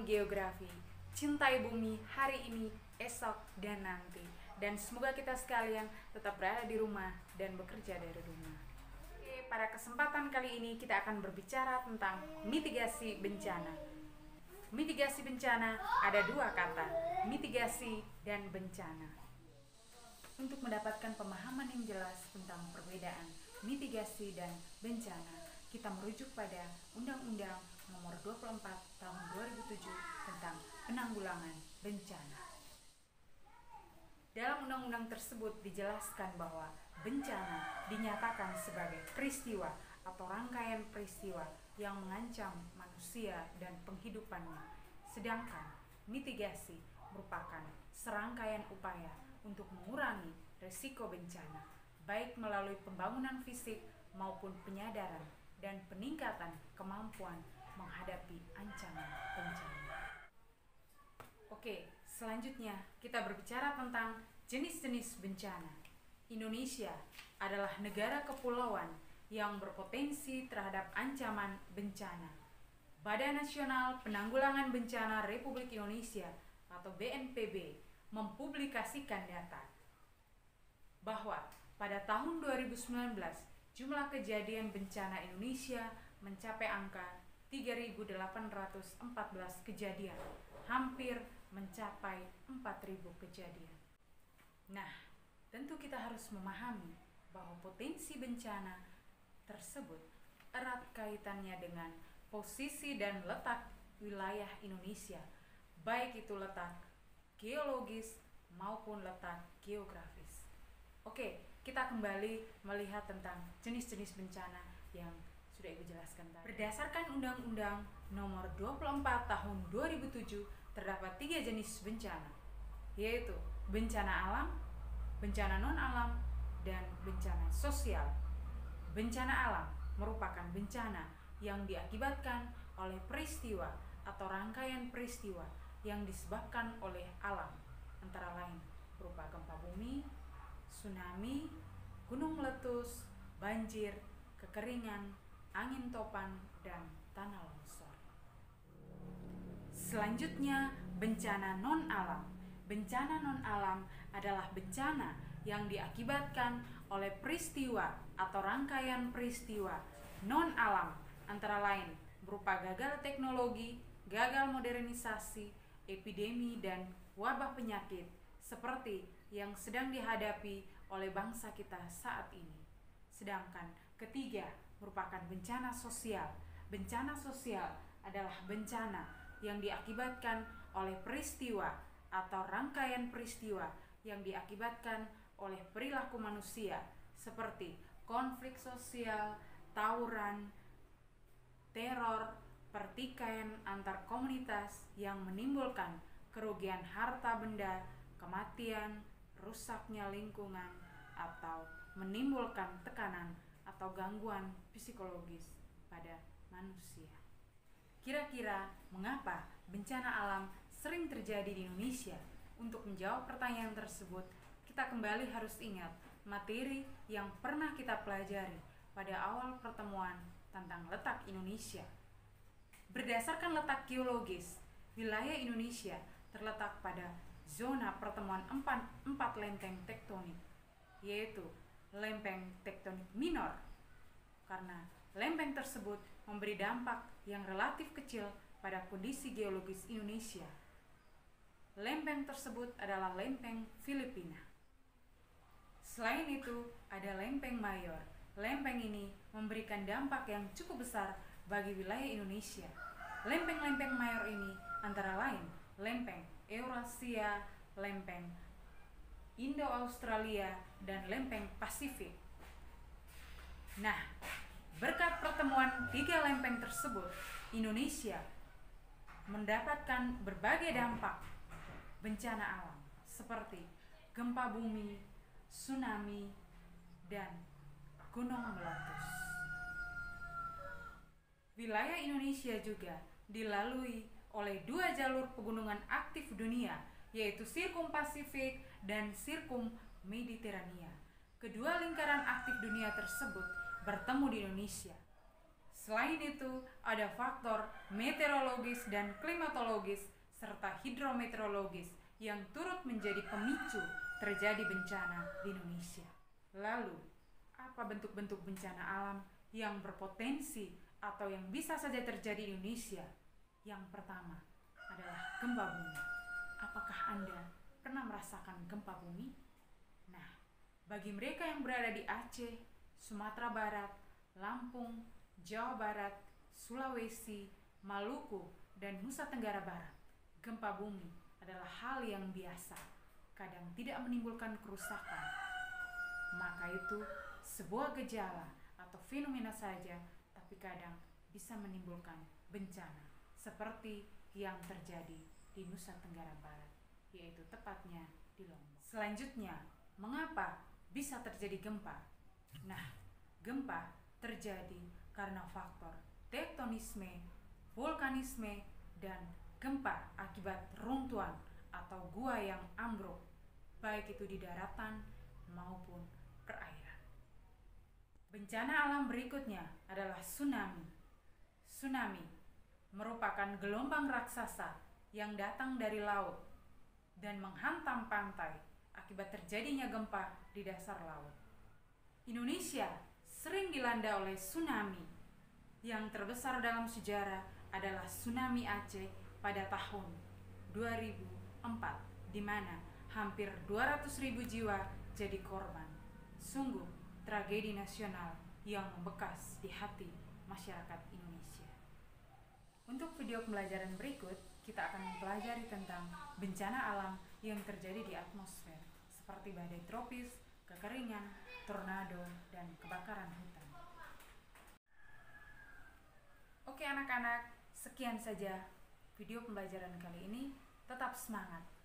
geografi, cintai bumi hari ini, esok, dan nanti. Dan semoga kita sekalian tetap berada di rumah dan bekerja dari rumah. Oke, pada kesempatan kali ini kita akan berbicara tentang mitigasi bencana. Mitigasi bencana ada dua kata, mitigasi dan bencana. Untuk mendapatkan pemahaman yang jelas tentang perbedaan mitigasi dan bencana, kita merujuk pada Undang-Undang Nomor 24 Tahun 2007 tentang Penanggulangan Bencana. Dalam undang-undang tersebut dijelaskan bahwa bencana dinyatakan sebagai peristiwa atau rangkaian peristiwa yang mengancam manusia dan penghidupannya, sedangkan mitigasi merupakan serangkaian upaya untuk mengurangi risiko bencana, baik melalui pembangunan fisik maupun penyadaran dan peningkatan kemampuan menghadapi ancaman bencana. Oke, selanjutnya kita berbicara tentang jenis-jenis bencana. Indonesia adalah negara kepulauan yang berpotensi terhadap ancaman bencana. Badan Nasional Penanggulangan Bencana Republik Indonesia atau BNPB mempublikasikan data bahwa pada tahun 2019 jumlah kejadian bencana Indonesia mencapai angka 3.814 kejadian, hampir mencapai 4.000 kejadian. Nah, tentu kita harus memahami bahwa potensi bencana tersebut erat kaitannya dengan posisi dan letak wilayah Indonesia, baik itu letak geologis maupun letak geografis. Oke, kita kembali melihat tentang jenis-jenis bencana yang sudah Ibu jelaskan tadi. Berdasarkan Undang-Undang Nomor 24 Tahun 2007 terdapat 3 jenis bencana, yaitu bencana alam, bencana non-alam, dan bencana sosial. Bencana alam merupakan bencana yang diakibatkan oleh peristiwa atau rangkaian peristiwa yang disebabkan oleh alam, antara lain berupa gempa bumi, tsunami, gunung meletus, banjir, kekeringan, angin topan, dan tanah longsor. Selanjutnya, bencana non-alam. Bencana non-alam adalah bencana yang diakibatkan oleh peristiwa atau rangkaian peristiwa non-alam, antara lain berupa gagal teknologi, gagal modernisasi, epidemi, dan wabah penyakit seperti yang sedang dihadapi oleh bangsa kita saat ini. Sedangkan ketiga merupakan bencana sosial. Bencana sosial adalah bencana yang diakibatkan oleh peristiwa atau rangkaian peristiwa yang diakibatkan oleh perilaku manusia seperti konflik sosial, tawuran, teror, pertikaian antar komunitas yang menimbulkan kerugian harta benda, kematian, rusaknya lingkungan, atau menimbulkan tekanan atau gangguan psikologis pada manusia. Kira-kira mengapa bencana alam sering terjadi di Indonesia? Untuk menjawab pertanyaan tersebut, kita kembali harus ingat materi yang pernah kita pelajari pada awal pertemuan tentang letak Indonesia. Berdasarkan letak geologis, wilayah Indonesia terletak pada zona pertemuan empat lempeng tektonik, yaitu lempeng tektonik minor, karena lempeng tersebut memberi dampak yang relatif kecil pada kondisi geologis Indonesia. Lempeng tersebut adalah lempeng Filipina. Selain itu, ada lempeng mayor. Lempeng ini memberikan dampak yang cukup besar bagi wilayah Indonesia. Lempeng-lempeng mayor ini antara lain lempeng Eurasia, lempeng Indo-Australia, dan lempeng Pasifik. Nah, berkat pertemuan 3 lempeng tersebut, Indonesia mendapatkan berbagai dampak bencana alam seperti gempa bumi, tsunami, dan gunung meletus. Wilayah Indonesia juga dilalui oleh 2 jalur pegunungan aktif dunia, yaitu Sirkum Pasifik dan Sirkum Mediterania. Kedua lingkaran aktif dunia tersebut bertemu di Indonesia. Selain itu, ada faktor meteorologis dan klimatologis serta hidrometeorologis yang turut menjadi pemicu terjadi bencana di Indonesia. Lalu, apa bentuk-bentuk bencana alam yang berpotensi atau yang bisa saja terjadi di Indonesia? Yang pertama adalah gempa bumi. Apakah Anda pernah merasakan gempa bumi? Nah, bagi mereka yang berada di Aceh, Sumatera Barat, Lampung, Jawa Barat, Sulawesi, Maluku, dan Nusa Tenggara Barat, gempa bumi adalah hal yang biasa, kadang tidak menimbulkan kerusakan. Maka itu sebuah gejala atau fenomena saja, tapi kadang bisa menimbulkan bencana, seperti yang terjadi di Nusa Tenggara Barat, yaitu tepatnya di Lombok. Selanjutnya, mengapa bisa terjadi gempa? Nah, gempa terjadi karena faktor tektonisme, vulkanisme, dan gempa akibat runtuhan atau gua yang ambruk, baik itu di daratan maupun perairan. Bencana alam berikutnya adalah tsunami. Tsunami merupakan gelombang raksasa yang datang dari laut dan menghantam pantai akibat terjadinya gempa di dasar laut. Indonesia sering dilanda oleh tsunami. Yang terbesar dalam sejarah adalah tsunami Aceh pada tahun 2004, di mana hampir 200.000 jiwa jadi korban. Sungguh tragedi nasional yang membekas di hati masyarakat Indonesia. Untuk video pembelajaran berikut, kita akan mempelajari tentang bencana alam yang terjadi di atmosfer, seperti badai tropis, kekeringan, tornado, dan kebakaran hutan. Oke anak-anak, sekian saja video pembelajaran kali ini. Tetap semangat!